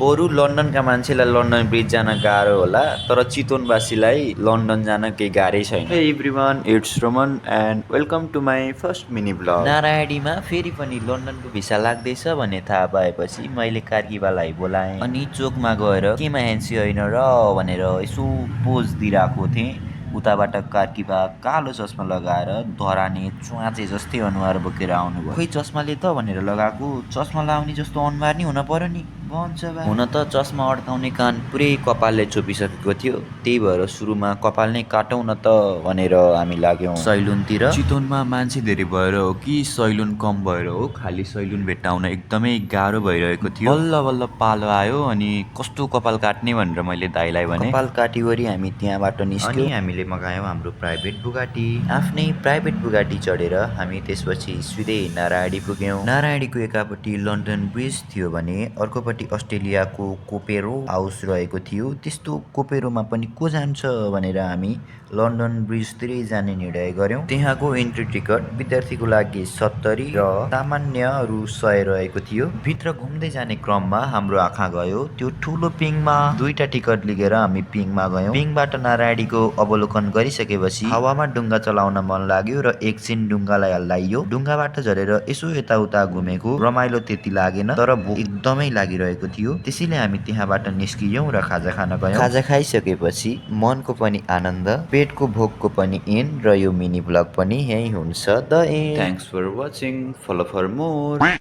बरु लन्डनका मान्छेलाई London bridge जान गाह्रो होला, तर चितवनवासीलाई लन्डन जान केही गाह्रै छैन। Hey everyone, it's Roman and welcome to my first mini blog. नारायणीमा फेरि पनि लन्डनको भिसा लाग्दैछ भन्ने थाहा पाएपछि मैले कार्कीवालाई बोलाएँ अनि चोकमा गएर केमा ह्यान्सी होइन र भनेर यसो पोज दिइरहेको थिएँ। उताबाट कार्कीबा कालो चस्मा लगाएर धराने च्वाचे जस्तै अनुहार बोकेर आउनुभयो। खोइ चस्माले त भनेर लगाएको, चस्मा लाउने जस्तो अनुहार नि हुन पर्यो नि भन्छ बा। हुन त चस्मा अड्काउने कान पुरै कपालले चोपिसकेको थियो, त्यही भएर सुरुमा कपाल नै काटौँ न त भनेर हामी लाग्यौँ सैलुनतिर। चितवनमा मान्छे धेरै भएर हो कि सैलुन कम भएर हो, खाली सैलुन भेट्टाउन एकदमै गाह्रो भइरहेको थियो। बल्ल बल्ल पालो आयो अनि कस्तो कपाल काट्ने भनेर मैले दाइलाई भने। कपाल काटिवरी हामी त्यहाँबाट निस्क्यौँ अनि हामीले मगायौँ हाम्रो प्राइभेट बुगाटी। आफ्नै प्राइभेट बुगाटी चढेर हामी त्यसपछि सिधै नारायणी पुग्यौँ। नारायणीको एकापट्टि लन्डन ब्रिज थियो भने अर्कोपट्टि अस्ट्रेलियाको कोपेरो हाउस रहेको थियो। त्यस्तो कोपेरोमा पनि को जान्छ भनेर हामी लन्डन ब्रिजतिरै जाने निर्णय गऱ्यौँ। त्यहाँको इन्ट्री टिकट विद्यार्थीको लागि 70 र सामान्य रु 100 रहेको थियो। भित्र घुम्दै जाने क्रममा हाम्रो आँखा गयो त्यो ठुलो पिङमा। दुईटा टिकट लिएर हामी पिङमा गयौँ। पिङबाट नारायणीको अवलोकन गरिसकेपछि हावामा डुङ्गा चलाउन मन लाग्यो र एकछिन डुङ्गालाई हल्लाइयो। डुङ्गाबाट झरेर यसो यताउता घुमेको रमाइलो त्यति लागेन, तर भोक एकदमै लागिरहेको थियो। त्यसैले हामी त्यहाँबाट निस्कियौँ र खाजा खान गयौँ। खाजा खाइसकेपछि मनको पनि आनन्द, पेटको भोकको पनि एन्ड र यो मिनी ब्लग पनि यही हुन्छ the end. Thanks for watching, follow for more.